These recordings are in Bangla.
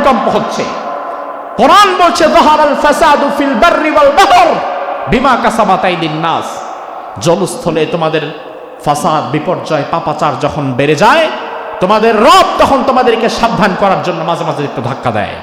ভূমিকম্প হচ্ছে। কোরআন বলছে যাহারাল ফাসাদু ফিল বাররি ওয়াল বাহর বিমা কাসাবাত আইদিন নাস। জলস্থলে তোমাদের ফাসাদ, বিপর্যয়, পাপাচার যখন বেড়ে যায়, তোমাদের রব তখন তোমাদেরকে সাবধান করার জন্য মাঝে মাঝে একটু ধাক্কা দেয়।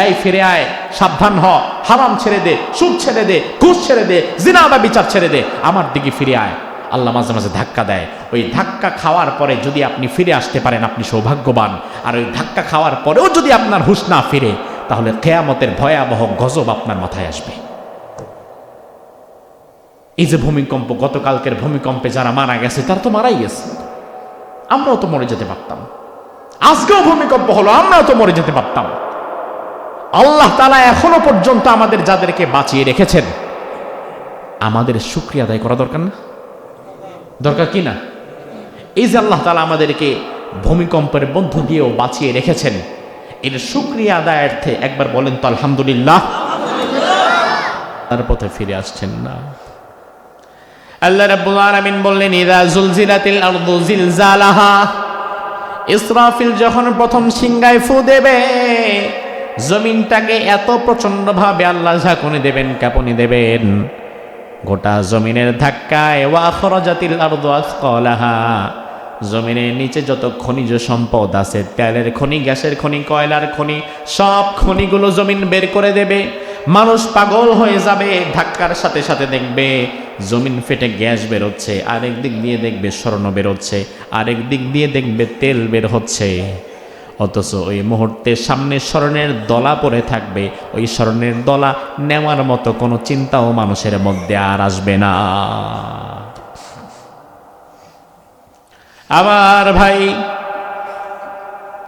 এই ফিরে আয়, সাবধান হ, হারাম ছেড়ে দে, সুদ ছেড়ে দে, ঘুষ ছেড়ে দে, জিনা বা বিচার ছেড়ে দে, আমার দিকে ফিরে আয়। আল্লাহ মাঝে মাঝে ধাক্কা দেয়। ওই ধাক্কা খাওয়ার পরে যদি আপনি ফিরে আসতে পারেন, আপনি সৌভাগ্যবান। আর ওই ধাক্কা খাওয়ার পরেও যদি আপনার হুঁশ না ফিরে, তাহলে কিয়ামতের ভয়াবহ গজব আপনার মাথায় আসবে। এই যে ভূমিকম্প, গতকালকের ভূমিকম্পে যারা মারা গেছে তারা তো মারাই গেছে, আমরাও তো মরে যেতে পারতাম। আজকেও ভূমিকম্প হলো, আমরাও তো মরে যেতে পারতাম। আল্লাহ তাআলা এখনো পর্যন্ত আমাদের যাদেরকে বাঁচিয়ে রেখেছেন, আমাদের শুকরিয়া আদায় করা দরকার না? দরকার কি না? এই যে আল্লাহ তাআলা আমাদেরকে ভূমিকম্পের মধ্য দিয়েও বাঁচিয়ে রেখেছেন, এর শুকরিয়া আদায়ার্থে একবার বলেন তো আলহামদুলিল্লাহ। তার পথে ফিরে আসছেন না। আল্লাহ রাব্বুল আলামিন বললেন ইযা জুলজিলাতিল আরদু জিলজালাহা। ইসরাফিল যখন প্রথম সিংগায় ফু দেবে, জমিনটাকে এত প্রচন্ড ভাবে আল্লাহ ঝাঁকুনি দেবেন, কাঁপুনি দেবেন, গোটা জমিনের ধাক্কায় ওয়া আখরাজাতিল আরদু আসকালাহা। জমিনের নিচে যত খনিজ সম্পদ আছে, তেলের খনি, গ্যাসের খনি, কয়লার খনি, সব খনিগুলো জমিন বের করে দেবে। মানুষ পাগল হয়ে যাবে, ধাক্কার সাথে সাথে দেখবে জমিন ফেটে গ্যাস বেরোচ্ছে, আরেক দিক দিয়ে দেখবে স্বর্ণ বেরোচ্ছে, আরেক দিক দিয়ে দেখবে তেল বের হচ্ছে। অথচ ওই মুহূর্তে সামনে স্বর্ণের দলা পড়ে থাকবে, ওই স্বর্ণের দলা নেওয়ার মতো কোনো চিন্তাও মানুষের মধ্যে আর আসবে না। আমার ভাই,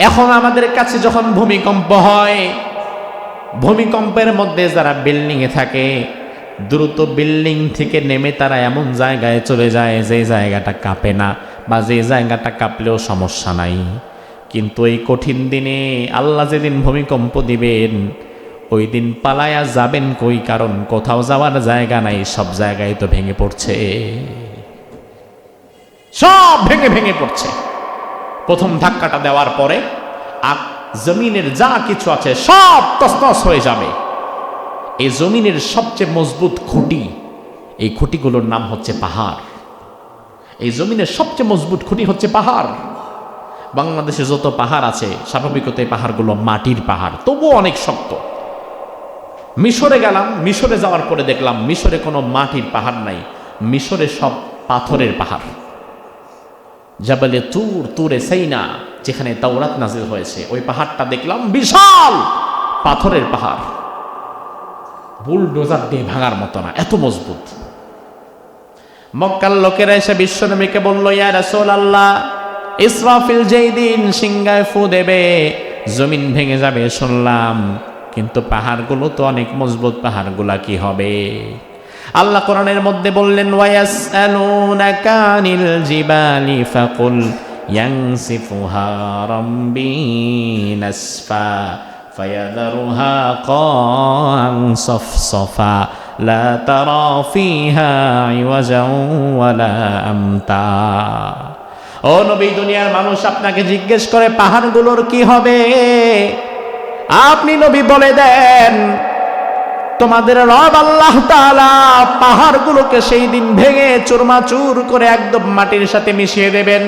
এখন আমাদের কাছে যখন ভূমিকম্প হয়, ভূমিকম্পের মধ্যে যারা বিল্ডিংয়ে থাকে, দ্রুত বিল্ডিং থেকে নেমে তারা এমন জায়গায় চলে যায় যে জায়গাটা কাঁপে না, বা যে জায়গাটা কাঁপলেও সমস্যা নাই। কিন্তু এই কঠিন দিনে আল্লাহ যেদিন ভূমিকম্প দিবেন, ওই দিন পালায়া যাবেন কই? কারণ কোথাও যাওয়ার জায়গা নাই, সব জায়গায় তো ভেঙে পড়ছে, সব ভেঙে ভেঙে পড়ছে। প্রথম ধাক্কাটা দেওয়ার পরে জমিনের যা কিছু আছে সব তছনছ হয়ে যাবে। এই জমিনের সবচেয়ে মজবুত খুঁটি, এই খুঁটিগুলোর নাম হচ্ছে পাহাড়। এই জমিনের সবচেয়ে মজবুত খুঁটি হচ্ছে পাহাড়। বাংলাদেশে যত পাহাড় আছে, স্বাভাবিকত এই পাহাড়গুলো মাটির পাহাড়, তবুও অনেক শক্ত। মিশরে গেলাম, মিশরে যাওয়ার পরে দেখলাম মিশরে কোনো মাটির পাহাড় নাই, মিশরে সব পাথরের পাহাড়। জাবালে তুর, তুরে সাইনা, যেখানে তাওরাত নাজিল হয়েছে, ওই পাহাড়টা দেখলাম বিশাল পাথরের পাহাড়, বুলডোজার দিয়ে ভাঙার মতো না, এত মজবুত। মক্কার লোকেরা এসে বিশ্বনবীকে বলল, ইয়া রাসূলুল্লাহ, ইসরাফিল যেই দিন সিংগায় ফু দেবে জমিন ভেঙে যাবে শুনলাম, কিন্তু পাহাড়গুলো তো অনেক মজবুত, পাহাড়গুলা কি হবে? আল্লাহ কোরআনের মধ্যে বললেন, ওয়ায়াসআলুনাকা আনিল জিবালি ফাকুল ইয়ানসিফুহা রাব্বি নাসফা ফায়াযারুহা কা'আন সাফসাফা লা তারা ফিহা ইওয়াজান ওয়ালা আমতা। ও নবী, দুনিয়ার মানুষ আপনাকে জিজ্ঞেস করে পাহাড়গুলোর কি হবে, আপনি নবী বলে দেন, তোমাদের রব আল্লাহ তাআলা পাহাড়গুলোকে সেই দিন ভেঙে চুরমাচুর করে একদম মাটির সাথে মিশিয়ে দেবেন,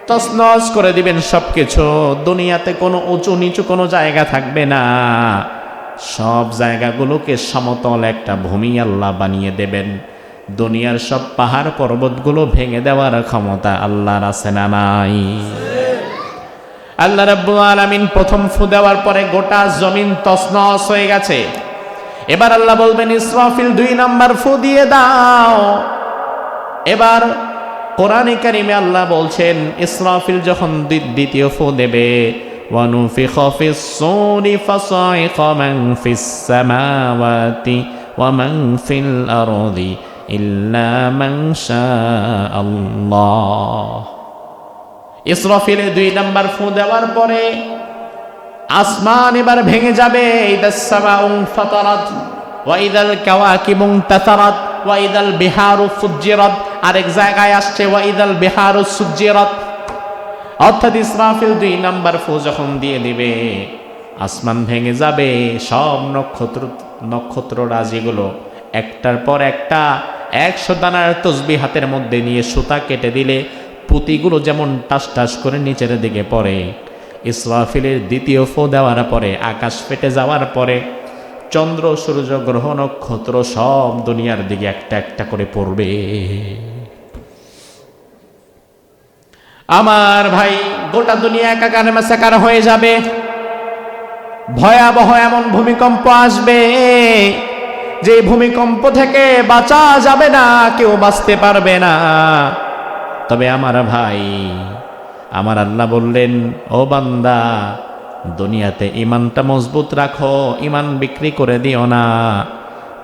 তছনছ করে দিবেন সবকিছু। দুনিয়াতে কোনো উঁচু নিচু কোনো জায়গা থাকবে না, সব জায়গাগুলোকে সমতল একটা ভূমি আল্লাহ বানিয়ে দেবেন। দুনিয়ার সব পাহাড় পর্বতগুলো ভেঙে দেওয়ার ক্ষমতা আল্লাহর আছে না নাই? আল্লাহ রাব্বুল আলামিন প্রথম ফু দেওয়ার পরে গোটা জমিন তছনছ হয়ে গেছে। এবার আল্লাহ বলবেন, ইসরাফিল 2 নাম্বার ফু দিয়ে দাও। এবার কোরআনে কারিমে আল্লাহ বলছেন, ইসরাফিল যখন দ্বিতীয় ফু দেবে, ওয়ানুফিখা ফিস সূরি ফাসাইকা মান ফিস সামাওয়াতি ওয়া মান ফিল আরদি ইল্লা মান শাআল্লাহ। ইসরাফিলের 2 নাম্বার ফু দেওয়ার পরে আসমান এবার ভেঙে যাবে। ইদাস সামাউ ফাতারাত ওয়া ইদাল কাওয়াকিবু তাতারাত ওয়া ইদাল বিহারু ফুজ্জিরাত। আরেক জায়গায় আসছে ওয়া ইদাল বিহারু সুজ্জিরাত। অর্থাৎ ইসরাফিল 2 নাম্বার ফু যখন দিয়ে দিবে, আসমান ভেঙে যাবে, সব নক্ষত্র রাজিগুলো একটার পর একটা 100 দানার তসবিহ হাতের মধ্যে নিয়ে সুতা কেটে দিলে পুঁতিগুলো যেমন টাস টাস করে নিচের দিকে পড়ে, ইসরাফিলের দ্বিতীয় ফু দেওয়ার পরে আকাশ ফেটে যাওয়ার পরে চন্দ্র সূর্য গ্রহ নক্ষত্র সব দুনিয়ার দিকে একটা একটা করে পড়বে। আমার ভাই, গোটা দুনিয়া একাকার মাসাকার হয়ে যাবে। ভয়াবহ এমন ভূমিকম্প আসবে যে ভূমিকম্প থেকে বাঁচা যাবে না, কেউ বাঁচতে পারবে না। তবে আমার ভাই, আমার আল্লাহ বললেন, ও বান্দা, দুনিয়াতে ইমানটা মজবুত রাখো, ইমান বিক্রি করে দিও না,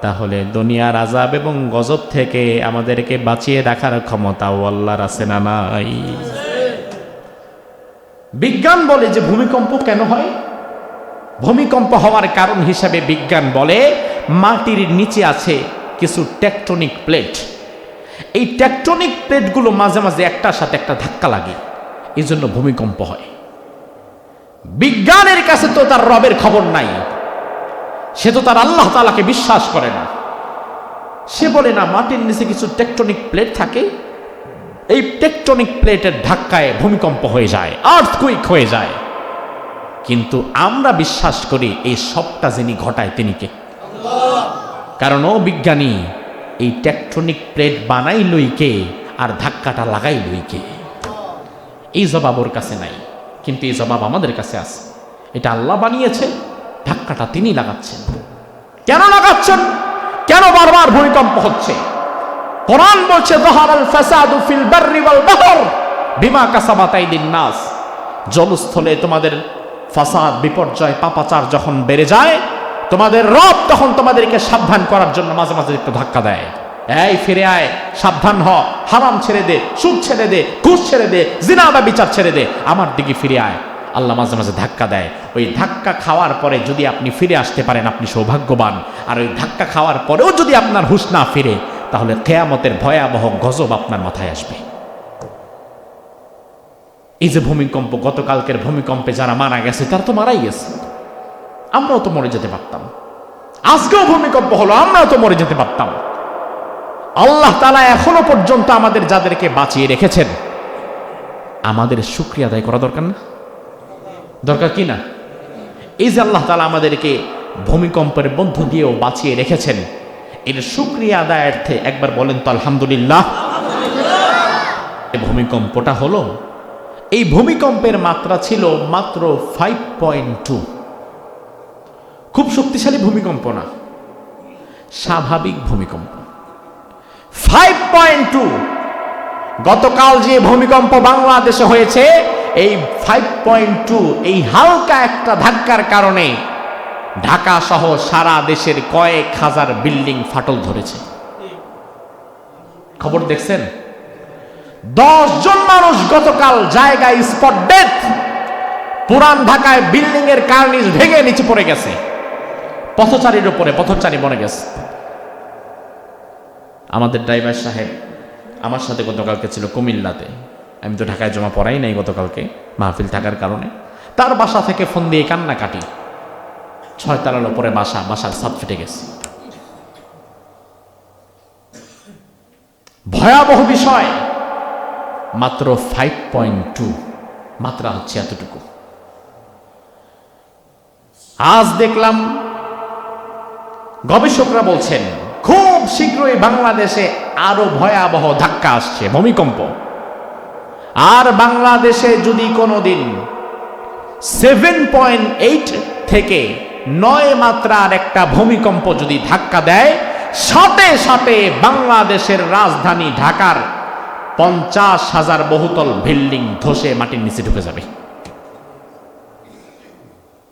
তাহলে দুনিয়ার আযাব এবং গজব থেকে আমাদেরকে বাঁচিয়ে রাখার ক্ষমতাও আল্লাহর আছে না নাই? বিজ্ঞান বলে যে ভূমিকম্প কেন হয়, ভূমিকম্প হওয়ার কারণ হিসাবে বিজ্ঞান বলে মাটির নিচে আছে কিছু টেকটনিক প্লেট। এই টেকটনিক প্লেটগুলো মাঝে মাঝে একটার সাথে একটা ধাক্কা লাগে, এই জন্য ভূমিকম্প হয়। বিজ্ঞানের কাছে তো তার রবের খবর নাই, সে তো তার আল্লাহ তাআলাকে বিশ্বাস করে না। সে বলে না মাটির নিচে কিছু টেকটনিক প্লেট থাকে, এই টেকটনিক প্লেটের ধাক্কায় ভূমিকম্প হয়ে যায়, আর্থকুইক হয়ে যায়। কিন্তু আমরা বিশ্বাস করি এই সবটা যিনি ঘটায় তিনি কে? কারণ ও বিজ্ঞানী, এই টেকটনিক প্লেট বানাই লইকে আর ধাক্কাটা লাগাই লইকে? এই জবাব ওর কাছে নাই, কিন্তু এই জবাব আমাদের কাছে আছে। এটা আল্লাহ বানিয়েছে, ধাক্কাটা তিনি লাগাচ্ছেন। কেন লাগাচ্ছেন? কেন বারবার ভূমিকম্প হচ্ছে? কোরআন বলছে, যাহারাল ফাসাদু ফিল বাররি ওয়াল বাহর বিমা কাসাবাত আইদিন নাস। জলস্থলে তোমাদের ফাসাদ, বিপর্যয়, পাপাচার যখন বেড়ে যায়, তোমাদের রব তখন তোমাদেরকে সাবধান করার জন্য মাঝে মাঝে একটু ধাক্কা দেয়। এই ফিরে আয়, সাবধান হ, হারাম ছেড়ে দে, সুদ ছেড়ে দে, ঘুষ ছেড়ে দে, জিনা বা বিচার ছেড়ে দে, আমার দিকে ফিরে আয়। আল্লাহ মাঝে মাঝে ধাক্কা দেয়। ওই ধাক্কা খাওয়ার পরে যদি আপনি ফিরে আসতে পারেন, আপনি সৌভাগ্যবান। আর ওই ধাক্কা খাওয়ার পরেও যদি আপনার হুঁশ না ফিরে, তাহলে কিয়ামতের ভয়াবহ গজব আপনার মাথায় আসবে। এই যে ভূমিকম্প, গতকালকের ভূমিকম্পে যারা মারা গেছে তারা তো মারাই গেছে, আমরাও তো মরে যেতে পারতাম। আজকেও ভূমিকম্প হলো, আমরাও তো মরে যেতে পারতাম। আল্লাহ তাআলা এখনো পর্যন্ত আমাদের যাদেরকে বাঁচিয়ে রেখেছেন, আমাদের শুকরিয়া আদায় করা দরকার না? দরকার কি না? এই যে আল্লাহ তাআলা আমাদেরকে ভূমিকম্পের মধ্য দিয়েও বাঁচিয়ে রেখেছেন, এর শুকরিয়া আদায়ার্থে একবার বলেন তো আলহামদুলিল্লাহ। ভূমিকম্পটা হলো, এই ভূমিকম্পের মাত্রা ছিল মাত্র 5.2। খুব শক্তিশালী ভূমিকম্প না, স্বাভাবিক ভূমিকম্প। 5.2। গতকাল যে ভূমিকম্প বাংলাদেশে হয়েছে, এই 5.2, এই হালকা একটা ধাক্কার কারণে ঢাকা সহ সারা দেশের কয়েক হাজার বিল্ডিং ফাটল ধরেছে। খবর দেখছেন? 10 জন মানুষ গতকাল জায়গায় স্পট ডেথ। পুরান ঢাকায় বিল্ডিং এর কার্নিস ভেঙে নিচে পড়ে গেছে, পথচারীর উপরে পথচারী মরে গেছে। আমাদের ড্রাইভার সাহেব আমার সাথে গতকালকে ছিল কুমিল্লাতে, আমি তো ঢাকায় জমা পড়াই নাই গতকালকে মাহফিল থাকার কারণে। তার বাসা থেকে ফোন দিয়ে কান্নাকাটি, 6 তলার উপরে বাসা, বাসার ছাদ ফেটে গেছে। ভয়াবহ বিষয়। মাত্র 5.2, মাত্রা হচ্ছে এতটুকু। আজ দেখলাম গবেষকরা বলছেন খুব শীঘ্রই বাংলাদেশে আরো ভয়াবহ ধাক্কা আসছে, ভূমিকম্প। আর বাংলাদেশে যদি কোনোদিন 7.8 থেকে 9 মাত্রার একটা ভূমিকম্প যদি ধাক্কা দেয়, সাথে সাথে বাংলাদেশের রাজধানী ঢাকার 50,000 বহুতল বিল্ডিং ধসে মাটির নিচে ঢুকে যাবে।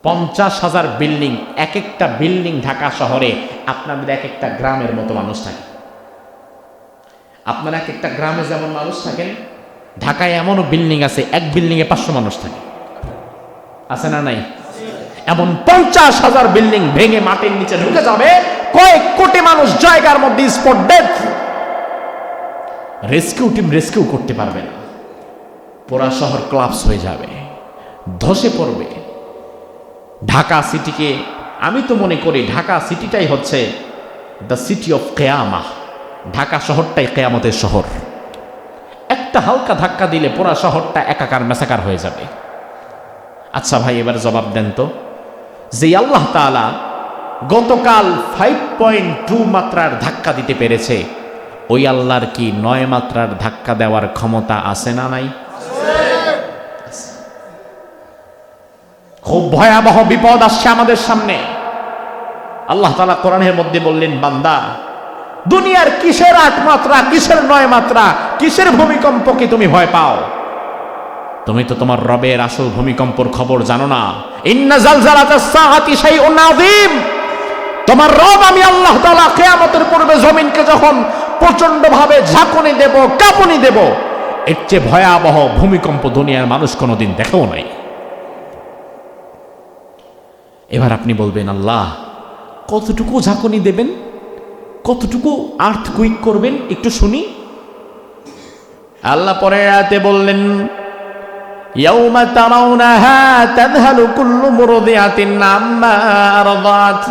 50,000 বিল্ডিং, এক একটা বিল্ডিং ঢাকা শহরে আপনাদের এক একটা গ্রামের মতো মানুষ থাকে। আপনারা এক একটা গ্রামে যেমন মানুষ থাকেন, ঢাকায় এমনও বিল্ডিং আছে এক বিল্ডিং এ 500 মানুষ থাকে, আছে না নাই? এমন 50,000 বিল্ডিং ভেঙে মাটির নিচে ঢুকে যাবে, কয়েক কোটি মানুষ জায়গার মধ্যে spot death. Rescue team rescue করতে পারবে না, পুরা শহর ক্লাপস হয়ে যাবে, ধসে পড়বে। ঢাকা সিটিকে আমি তো মনে করি ঢাকা সিটিটাই হচ্ছে দ্য সিটি অফ কেয়ামা। ঢাকা শহরটাই কেয়ামতের শহর। একটা হালকা ধাক্কা দিলে পুরা শহরটা একাকার মেসাকার হয়ে যাবে। আচ্ছা ভাই, এবার জবাব দেন তো, যে আল্লাহ তাআলা গতকাল 5.2 মাত্রার ধাক্কা দিতে পেরেছে, ওই আল্লাহর কি 9 মাত্রার ধাক্কা দেওয়ার ক্ষমতা আছে না নাই? খুব ভয়াবহ বিপদ আসছে আমাদের সামনে। আল্লাহ তাআলা কোরআনের মধ্যে বললেন, বান্দা, দুনিয়ার কিসের 8 মাত্রা, কিসের 9 মাত্রা, কিসের ভূমিকম্পকে তুমি ভয় পাও? তুমি তো তোমার রবের আসল ভূমিকম্পর খবর জানো না। ইন্না জালজালাতাস সাআতি শাইউন আযীম। তোমার রব আমি আল্লাহ তাআলা কিয়ামতের পূর্বে জমিনকে যখন প্রচন্ড ভাবে ঝাঁকুনি দেব, কাঁপুনি দেব, এর চেয়ে ভয়াবহ ভূমিকম্প দুনিয়ার মানুষ কোনোদিন দেখেও নাই। এবার আপনি বলবেন, আল্লাহ কতটুকু ঝাঁকুনি দেবেন, কতটুকু আর্থকুইক করবেন একটু শুনি। আল্লাহ পরের আয়াতে বললেন, ইয়াউমা তারাউনাহা তাযহালু কুল্লু মুরদিআতিন আম্মা আরদাত।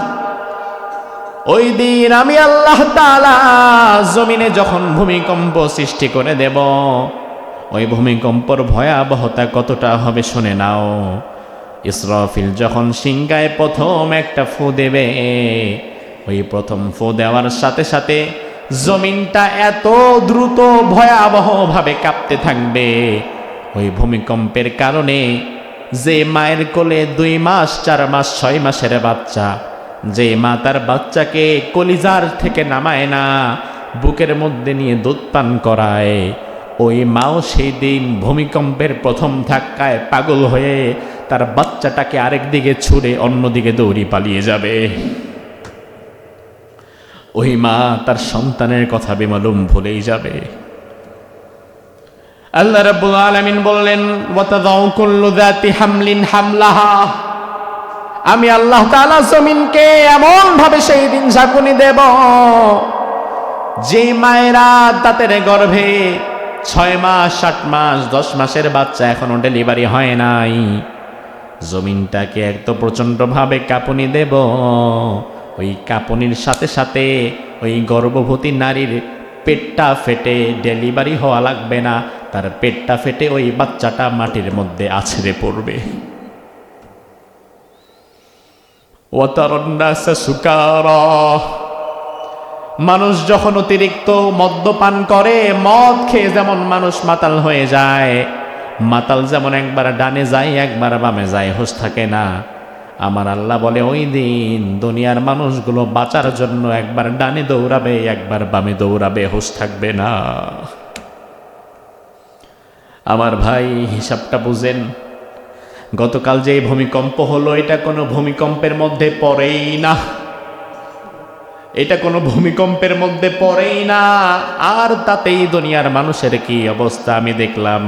ওই দিন আমি আল্লাহ তাআলা জমিনে যখন ভূমিকম্প সৃষ্টি করে দেব, ওই ভূমিকম্পর ভয়াবহতা কতটা হবে শুনে নাও। ইসরাফিল যখন সিংহায় প্রথম একটা ফু দেবে, ওই প্রথম ফু দেওয়ার সাথে সাথে জমিনটা এত দ্রুত ভয়াবহভাবে কাঁপতে থাকবে। ওই ভূমিকম্পের কারণে যে মায়ের কোলে 2 মাস 4 মাস 6 মাসের বাচ্চা, যে মা তার বাচ্চাকে কলিজার থেকে নামায় না, বুকের মধ্যে নিয়ে দুধ পান করায়, ওই মাও সেই দিন ভূমিকম্পের প্রথম ধাক্কায় পাগল হয়ে তার বাচ্চাটাকে আরেক দিকে ছুঁড়ে অন্যদিকে দৌড়ি পালিয়ে যাবে। ওই মা তার সন্তানের কথা বেমালুম ভুলেই যাবে। আল্লাহ রাব্বুল আলামিন বললেন, ওয়াতাযাউ কুল্লু যাতি হামলিন হামলাহা। আমি আল্লাহ তাআলা জমিনকে এমন ভাবে সেই দিন ঝাঁকুনি দেব, যে মায়েরা তাদের গর্ভে 6 মাস 7 মাস 10 মাসের বাচ্চা এখনো ডেলিভারি হয় নাই, জমিনটাকে এত প্রচন্ড ভাবে কাঁপুনি দেব, ওই কাঁপুনির সাথে সাথে ওই গর্ভবতী নারীর পেটটা ফেটে ডেলিভারি হওয়া লাগবে না, তার পেটটা ফেটে ওই বাচ্চাটা মাটির মধ্যে আছড়ে পড়বে। ওয়াতারান্নাসা সুকারা। মানুষ যখন অতিরিক্ত মদ্যপান করে, মদ খেয়ে যেমন মানুষ মাতাল হয়ে যায়, মাতাল যেমন একবার ডানে যায় একবার বামে যায়, হুঁশ থাকে না, আমার আল্লাহ বলে ওই দিন দুনিয়ার মানুষগুলো বাঁচার জন্য একবার ডানে দৌড়াবে একবার বামে দৌড়াবে, হুঁশ থাকবে না। আমার ভাই, হিসাবটা বুঝেন। গতকাল যে ভূমিকম্প হলো, এটা কোনো ভূমিকম্পের মধ্যে পড়েই না, এটা কোনো ভূমিকম্পের মধ্যে পড়েই না। আর তাতেই দুনিয়ার মানুষের কি অবস্থা আমি দেখলাম।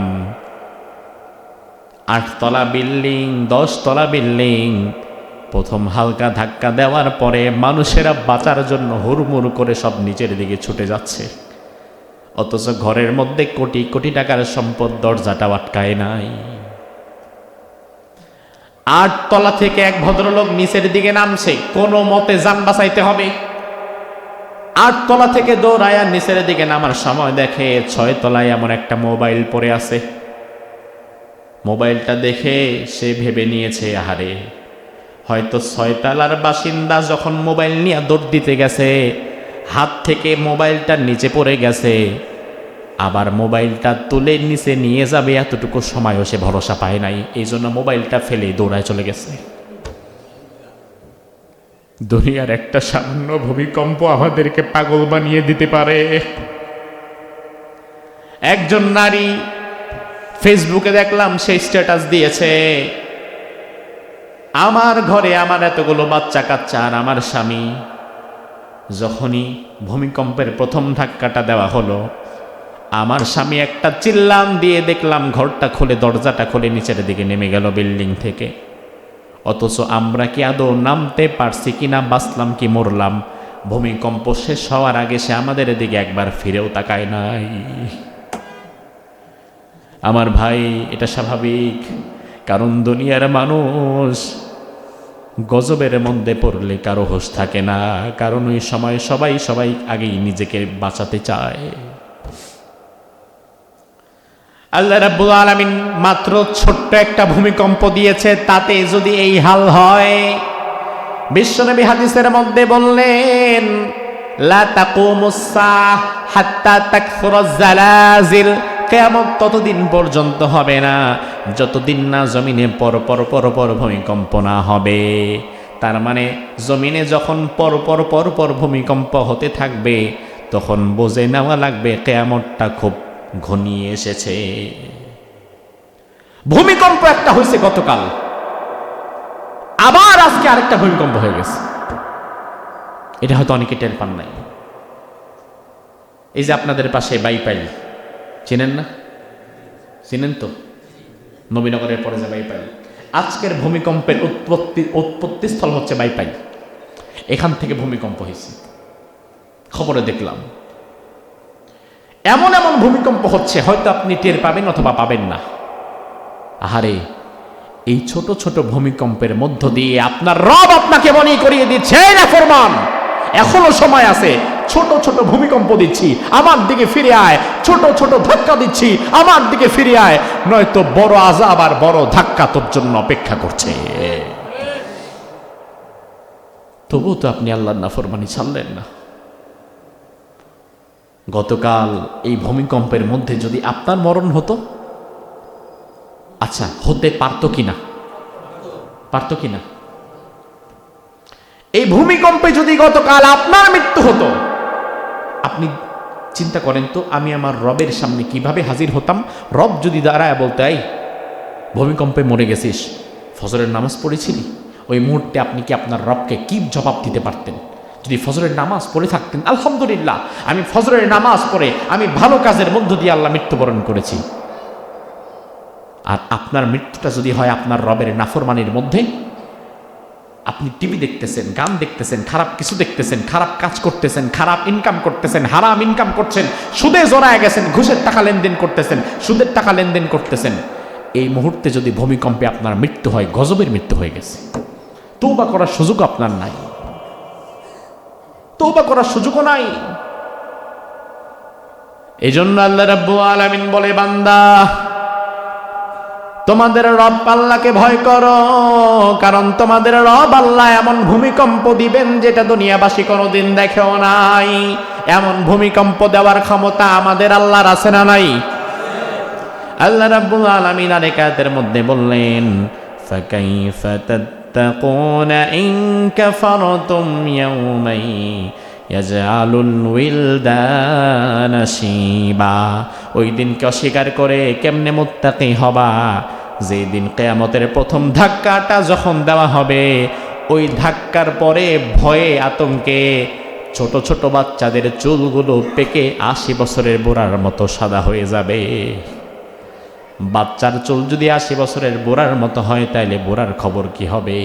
8 তলা বিল্ডিং, 10 তলা বিল্ডিং, প্রথম হালকা ধাক্কা দেওয়ার পরে মানুষেরা বাঁচার জন্য হুড়মুড় করে সব নিচের দিকে ছুটে যাচ্ছে, অথচ ঘরের মধ্যে কোটি কোটি টাকার সম্পদ দরজাটা আটকায় নাই। 8 তলা থেকে এক ভদ্রলোক নিচের দিকে নামছে, কোনো মতে যান বাঁচাইতে হবে। 8 তলা থেকে দৌড়ায়া নিচের দিকে নামার সময় দেখে 6 তলায় এমন একটা মোবাইল পড়ে আছে। মোবাইলটা দেখে সে ভেবে নিয়েছে, আহারে হয়তো 6 তলার বাসিন্দা যখন মোবাইল নিয়ে দৌড় দিতে গেছে, হাত থেকে মোবাইলটা নিচে পড়ে গেছে, আবার মোবাইলটা তুলে নিচে নিয়ে যাবে এতটুকু সময়ও সে ভরসা পায় নাই, এই জন্য মোবাইলটা ফেলে দৌড়ায় চলে গেছে। দুনিয়ার একটা সামান্য ভূমিকম্প আমাদেরকে পাগল বানিয়ে দিতে পারে। একজন নারী ফেসবুকে দেখলাম, সেই স্ট্যাটাস দিয়েছে, আমার ঘরে আমার এতগুলো বাচ্চা কাচ্চা আর আমার স্বামী, যখনই ভূমিকম্পের প্রথম ধাক্কাটা দেওয়া হলো, আমার স্বামী একটা চিল্লান দিয়ে দেখলাম ঘরটা খুলে, দরজাটা খুলে নিচের দিকে নেমে গেল বিল্ডিং থেকে। অথচ আমরা কি আদৌ নামতে পারছি কিনা, বাঁচলাম কি মরলাম, ভূমিকম্প শেষ হওয়ার আগে সে আমাদের দিকে একবার ফিরেও তাকায় নাই। আমার ভাই, এটা স্বাভাবিক, কারণ দুনিয়ার মানুষ গজবের মধ্যে পড়লে কারো হোশ থাকে না, কারণ ওই সময় সবাই আগেই নিজেকে বাঁচাতে চায়। আল্লাহ রাব্বুল আলামিন মাত্র ছোট্ট একটা ভূমিকম্প দিয়েছে, তাতে যদি এই হাল হয়, বিশ্বনবী হাদিসের মধ্যে বললেন লা তাকুমুস সাআহ হাত্তা তাকসুরাজ জালাজিল, কিয়ামত ততদিন পর্যন্ত হবে না যতদিন না জমিনে পর ভূমিকম্প না হবে। তার মানে জমিনে যখন পর ভূমিকম্প হতে থাকবে তখন বুঝে নেওয়া লাগবে কিয়ামতটা খুব ঘনিয়ে এসেছে। ভূমিকম্প একটা হয়েছে গতকাল, আবার আজকে আরেকটা ভূমিকম্প হয়ে গেছে। এটা হয়তো অনেকে টের পান নাই। এই যে আপনাদের পাশে বাইপাইল চেনেন না? চিনেন তো? নবীনগরের পরে যে বাইপাইল, আজকের ভূমিকম্পের উৎপত্তি স্থল হচ্ছে বাইপাইল। এখান থেকে ভূমিকম্প হয়েছে, খবরে দেখলাম। এমন এমন ভূমিকম্প হচ্ছে হয়তো আপনি টের পাবেন অথবা পাবেন না। আহারে, এই ছোট ছোট ভূমিকম্পের মধ্য দিয়ে আপনার রব আপনাকে মনে করিয়ে দিচ্ছে, নাফরমান এখনো সময় আছে, ছোট ছোট ভূমিকম্প দিচ্ছি, আমার দিকে ফিরে আয়, ছোট ছোট ধাক্কা দিচ্ছি, আমার দিকে ফিরে আয়, নয়তো বড় আযাব আর বড় ধাক্কা তোর জন্য অপেক্ষা করছে। তবুও তো আপনি আল্লাহর নাফরমানি ছাড়লেন না। গতকাল এই ভূমিকম্পের মধ্যে যদি আপনার মরণ হতো, আচ্ছা হতে পারতো কিনা? পারতো কিনা? এই ভূমিকম্পে যদি গতকাল আপনার মৃত্যু হতো, আপনি চিন্তা করেন তো, আমি আমার রবের সামনে কিভাবে হাজির হতাম? রব যদি দাঁড়ায় বলতে, এই ভূমিকম্পে মরে গেছিস, ফজরের নামাজ পড়েছিলি, ওই মুহূর্তে আপনি কি আপনার রবকে কি জবাব দিতে পারতেন? যদি ফজরের নামাজ পড়ে থাকতেন, আলহামদুলিল্লাহ আমি ফজরের নামাজ পড়ে আমি ভালো কাজের মধ্য দিয়ে আল্লাহ মৃত্যুবরণ করেছি। আর আপনার মৃত্যুটা যদি হয় আপনার রবের নাফরমানির মধ্যে, আপনি টিভি দেখতেছেন, গান দেখতেছেন, খারাপ কিছু দেখতেছেন, খারাপ কাজ করতেছেন, খারাপ ইনকাম করতেছেন, হারাম ইনকাম করছেন, সুদে জড়ায় গেছেন, ঘুষের টাকা লেনদেন করতেছেন, সুদের টাকা লেনদেন করতেছেন, এই মুহূর্তে যদি ভূমিকম্পে আপনার মৃত্যু হয়, গজবের মৃত্যু হয়ে গেছে, তওবা করার সুযোগ আপনার নাই, তওবা করার সুযোগও নাই। এই জন্য আল্লাহ রাব্বুল আলামিন বলে, বান্দা তোমাদের রব আল্লাহকে ভয় করো, কারণ তোমাদের রব আল্লাহ এমন ভূমিকম্প দিবেন যেটা দুনিয়াবাসী কোনোদিন দেখেও নাই। এমন ভূমিকম্প দেওয়ার ক্ষমতা আমাদের আল্লাহর আছে না নাই? আল্লাহ রাব্বুল আলামিন আরেক আয়াতের মধ্যে বললেন, ফাকাইফা তাত্তাকুনা ইন কাফারতুম ইয়াওমাই ইয়াজআলুল উইলদানা শিবা, ওই দিনকে অস্বীকার করে কেমনে মুত্তাকি হবা? যে দিন কিয়ামতের প্রথম ধাক্কাটা যখন দেওয়া হবে, ওই ধাক্কার পরে ভয়ে আতঙ্কে ছোট ছোট বাচ্চাদের চুলগুলো পেকে 80 বছরের বুড়ার মতো সাদা হয়ে যাবে। বাচ্চার চুল যদি 80 বছরের বুড়ার মতো হয়, তাইলে বুড়ার খবর কি হবে?